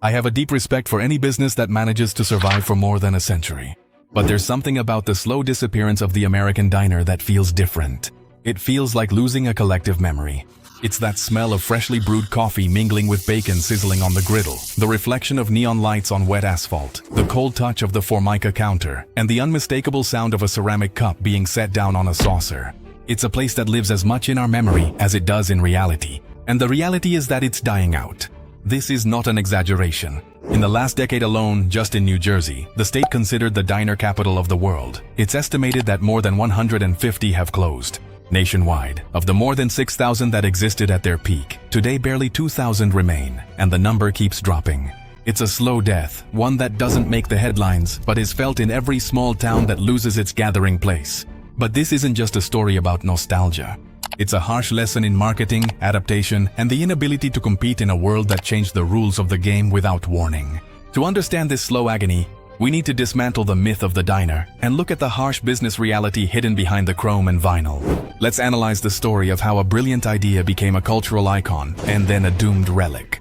I have a deep respect for any business that manages to survive for more than a century. But there's something about the slow disappearance of the American diner that feels different. It feels like losing a collective memory. It's that smell of freshly brewed coffee mingling with bacon sizzling on the griddle, the reflection of neon lights on wet asphalt, the cold touch of the Formica counter, and the unmistakable sound of a ceramic cup being set down on a saucer. It's a place that lives as much in our memory as it does in reality. And the reality is that it's dying out. This is not an exaggeration. In the last decade alone, just in New Jersey, the state considered the diner capital of the world. It's estimated that more than 150 have closed. Nationwide, of the more than 6,000 that existed at their peak, today barely 2,000 remain, and the number keeps dropping. It's a slow death, one that doesn't make the headlines, but is felt in every small town that loses its gathering place. But this isn't just a story about nostalgia. It's a harsh lesson in marketing, adaptation, and the inability to compete in a world that changed the rules of the game without warning. To understand this slow agony, we need to dismantle the myth of the diner and look at the harsh business reality hidden behind the chrome and vinyl. Let's analyze the story of how a brilliant idea became a cultural icon and then a doomed relic.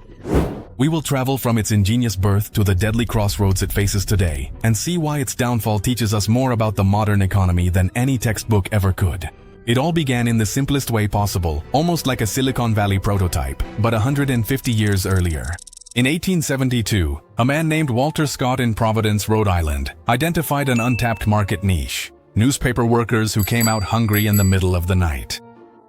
We will travel from its ingenious birth to the deadly crossroads it faces today and see why its downfall teaches us more about the modern economy than any textbook ever could. It all began in the simplest way possible, almost like a Silicon Valley prototype, but 150 years earlier. In 1872, a man named Walter Scott in Providence, Rhode Island, identified an untapped market niche: newspaper workers who came out hungry in the middle of the night.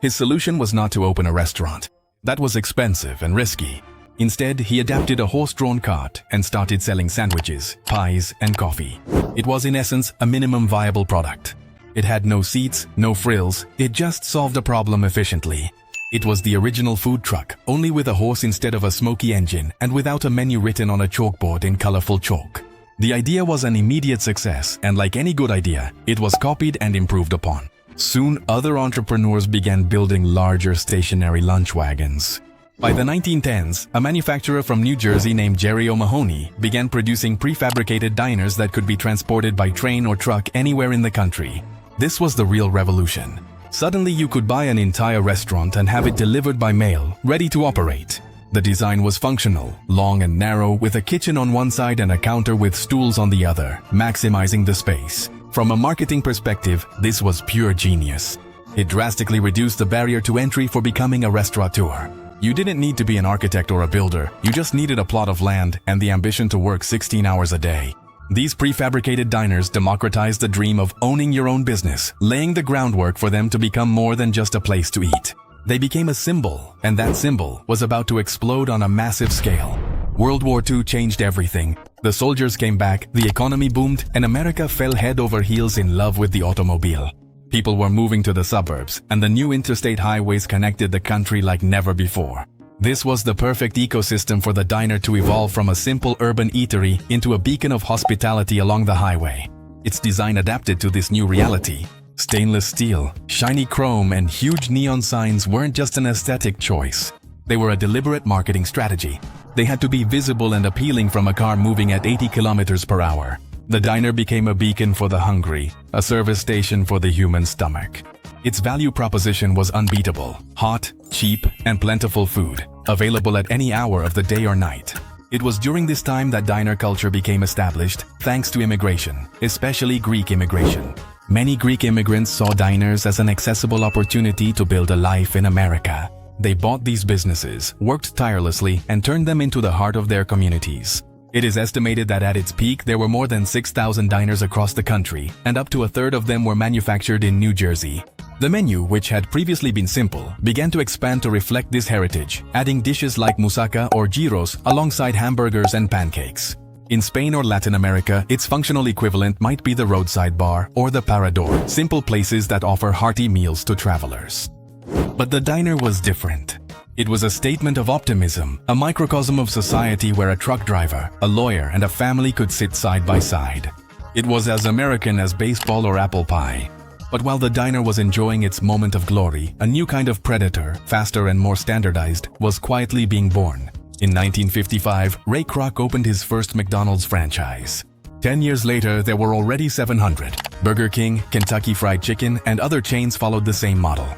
His solution was not to open a restaurant. That was expensive and risky. Instead, he adapted a horse-drawn cart and started selling sandwiches, pies, and coffee. It was in essence a minimum viable product. It had no seats, no frills, it just solved a problem efficiently. It was the original food truck, only with a horse instead of a smoky engine and without a menu written on a chalkboard in colorful chalk. The idea was an immediate success, and like any good idea, it was copied and improved upon. Soon, other entrepreneurs began building larger stationary lunch wagons. By the 1910s, a manufacturer from New Jersey named Jerry O'Mahony began producing prefabricated diners that could be transported by train or truck anywhere in the country. This was the real revolution. Suddenly you could buy an entire restaurant and have it delivered by mail, ready to operate. The design was functional, long and narrow, with a kitchen on one side and a counter with stools on the other, maximizing the space. From a marketing perspective, this was pure genius. It drastically reduced the barrier to entry for becoming a restaurateur. You didn't need to be an architect or a builder, you just needed a plot of land and the ambition to work 16 hours a day. These prefabricated diners democratized the dream of owning your own business, laying the groundwork for them to become more than just a place to eat. They became a symbol, and that symbol was about to explode on a massive scale. World War II changed everything. The soldiers came back, the economy boomed, and America fell head over heels in love with the automobile. People were moving to the suburbs, and the new interstate highways connected the country like never before. This was the perfect ecosystem for the diner to evolve from a simple urban eatery into a beacon of hospitality along the highway. Its design adapted to this new reality. Stainless steel, shiny chrome, and huge neon signs weren't just an aesthetic choice. They were a deliberate marketing strategy. They had to be visible and appealing from a car moving at 80 kilometers per hour. The diner became a beacon for the hungry, a service station for the human stomach. Its value proposition was unbeatable: hot, cheap, and plentiful food, available at any hour of the day or night. It was during this time that diner culture became established, thanks to immigration, especially Greek immigration. Many Greek immigrants saw diners as an accessible opportunity to build a life in America. They bought these businesses, worked tirelessly, and turned them into the heart of their communities. It is estimated that at its peak there were more than 6,000 diners across the country, and up to a third of them were manufactured in New Jersey. The menu, which had previously been simple, began to expand to reflect this heritage, adding dishes like moussaka or gyros alongside hamburgers and pancakes. In Spain or Latin America, its functional equivalent might be the roadside bar or the parador, simple places that offer hearty meals to travelers. But the diner was different. It was a statement of optimism, a microcosm of society where a truck driver, a lawyer, and a family could sit side by side. It was as American as baseball or apple pie. But while the diner was enjoying its moment of glory, a new kind of predator, faster and more standardized, was quietly being born. In 1955, Ray Kroc opened his first McDonald's franchise. 10 years later, there were already 700. Burger King, Kentucky Fried Chicken, and other chains followed the same model.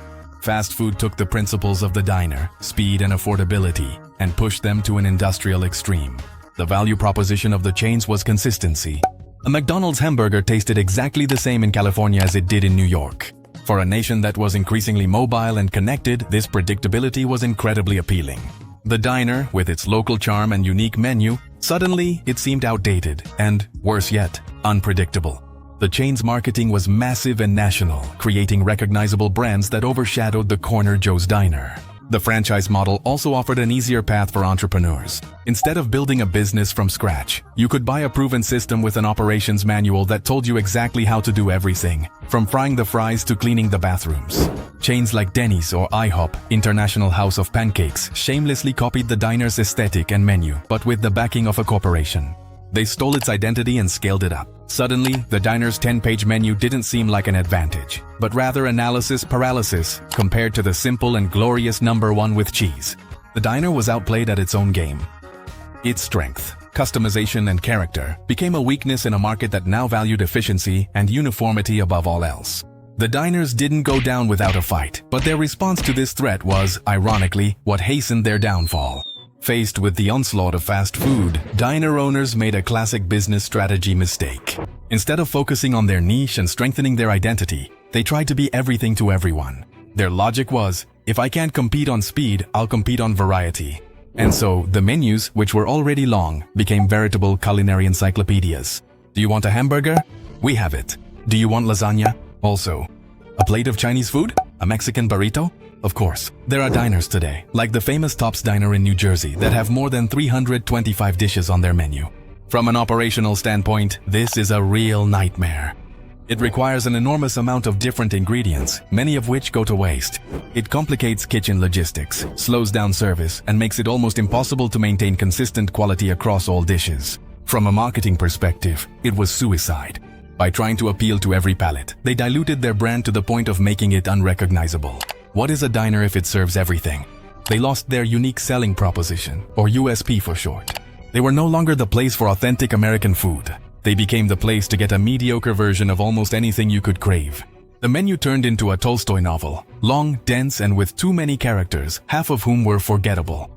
Fast food took the principles of the diner, speed and affordability, and pushed them to an industrial extreme. The value proposition of the chains was consistency. A McDonald's hamburger tasted exactly the same in California as it did in New York. For a nation that was increasingly mobile and connected, this predictability was incredibly appealing. The diner, with its local charm and unique menu, suddenly it seemed outdated and, worse yet, unpredictable. The chain's marketing was massive and national, creating recognizable brands that overshadowed the corner Joe's Diner. The franchise model also offered an easier path for entrepreneurs. Instead of building a business from scratch, you could buy a proven system with an operations manual that told you exactly how to do everything, from frying the fries to cleaning the bathrooms. Chains like Denny's or IHOP, International House of Pancakes, shamelessly copied the diner's aesthetic and menu, but with the backing of a corporation. They stole its identity and scaled it up. Suddenly, the diner's 10-page menu didn't seem like an advantage, but rather analysis paralysis compared to the simple and glorious number one with cheese. The diner was outplayed at its own game. Its strength, customization, and character became a weakness in a market that now valued efficiency and uniformity above all else. The diners didn't go down without a fight, but their response to this threat was, ironically, what hastened their downfall. Faced with the onslaught of fast food, diner owners made a classic business strategy mistake. Instead of focusing on their niche and strengthening their identity, they tried to be everything to everyone. Their logic was, if I can't compete on speed, I'll compete on variety. And so, the menus, which were already long, became veritable culinary encyclopedias. Do you want a hamburger? We have it. Do you want lasagna? Also. A plate of Chinese food? A Mexican burrito? Of course, there are diners today, like the famous Tops Diner in New Jersey, that have more than 325 dishes on their menu. From an operational standpoint, this is a real nightmare. It requires an enormous amount of different ingredients, many of which go to waste. It complicates kitchen logistics, slows down service, and makes it almost impossible to maintain consistent quality across all dishes. From a marketing perspective, it was suicide. By trying to appeal to every palate, they diluted their brand to the point of making it unrecognizable. What is a diner if it serves everything? They lost their unique selling proposition, or USP for short. They were no longer the place for authentic American food. They became the place to get a mediocre version of almost anything you could crave. The menu turned into a Tolstoy novel, long, dense, and with too many characters, half of whom were forgettable.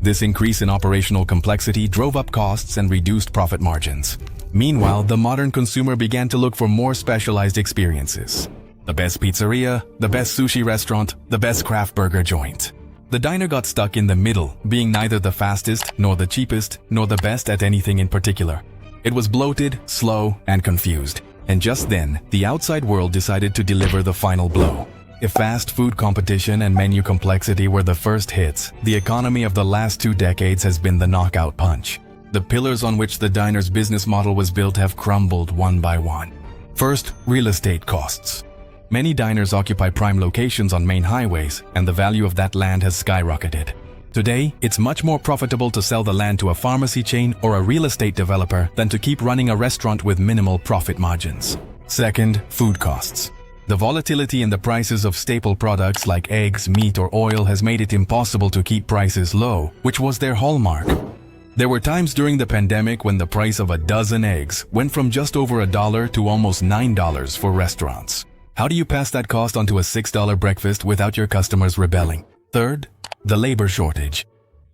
This increase in operational complexity drove up costs and reduced profit margins. Meanwhile, the modern consumer began to look for more specialized experiences. The best pizzeria, the best sushi restaurant, the best craft burger joint. The diner got stuck in the middle, being neither the fastest, nor the cheapest, nor the best at anything in particular. It was bloated, slow, and confused. And just then, the outside world decided to deliver the final blow. If fast food competition and menu complexity were the first hits, the economy of the last 2 decades has been the knockout punch. The pillars on which the diner's business model was built have crumbled one by one. First, real estate costs. Many diners occupy prime locations on main highways, and the value of that land has skyrocketed. Today, it's much more profitable to sell the land to a pharmacy chain or a real estate developer than to keep running a restaurant with minimal profit margins. Second, food costs. The volatility in the prices of staple products like eggs, meat, or oil has made it impossible to keep prices low, which was their hallmark. There were times during the pandemic when the price of a dozen eggs went from just over $1 to almost $9 for restaurants. How do you pass that cost onto a $6 breakfast without your customers rebelling? Third, the labor shortage.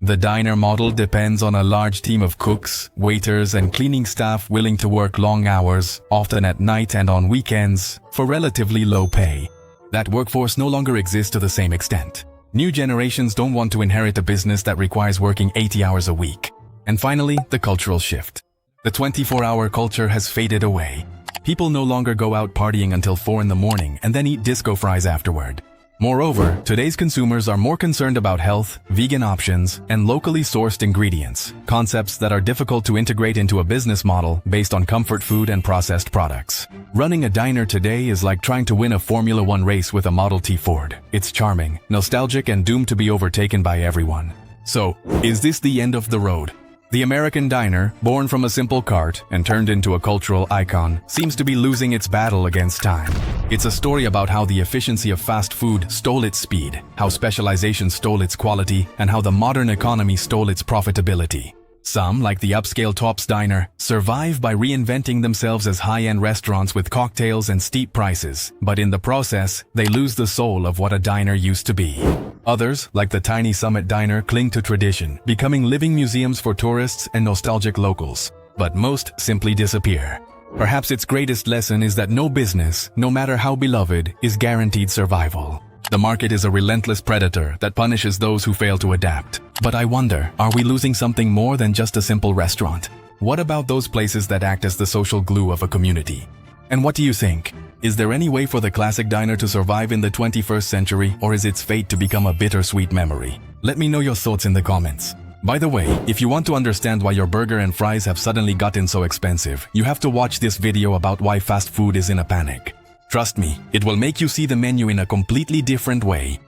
The diner model depends on a large team of cooks, waiters, and cleaning staff willing to work long hours, often at night and on weekends, for relatively low pay. That workforce no longer exists to the same extent. New generations don't want to inherit a business that requires working 80 hours a week. And finally, the cultural shift. The 24-hour culture has faded away. People no longer go out partying until 4 in the morning and then eat disco fries afterward. Moreover, today's consumers are more concerned about health, vegan options, and locally sourced ingredients, concepts that are difficult to integrate into a business model based on comfort food and processed products. Running a diner today is like trying to win a Formula One race with a Model T Ford. It's charming, nostalgic, and doomed to be overtaken by everyone. So, is this the end of the road? The American diner, born from a simple cart and turned into a cultural icon, seems to be losing its battle against time. It's a story about how the efficiency of fast food stole its speed, how specialization stole its quality, and how the modern economy stole its profitability. Some, like the upscale Tops Diner, survive by reinventing themselves as high-end restaurants with cocktails and steep prices, but in the process, they lose the soul of what a diner used to be. Others, like the tiny Summit Diner, cling to tradition, becoming living museums for tourists and nostalgic locals. But most simply disappear. Perhaps its greatest lesson is that no business, no matter how beloved, is guaranteed survival. The market is a relentless predator that punishes those who fail to adapt. But I wonder, are we losing something more than just a simple restaurant? What about those places that act as the social glue of a community? And what do you think? Is there any way for the classic diner to survive in the 21st century, or is its fate to become a bittersweet memory? Let me know your thoughts in the comments. By the way, if you want to understand why your burger and fries have suddenly gotten so expensive, you have to watch this video about why fast food is in a panic. Trust me, it will make you see the menu in a completely different way.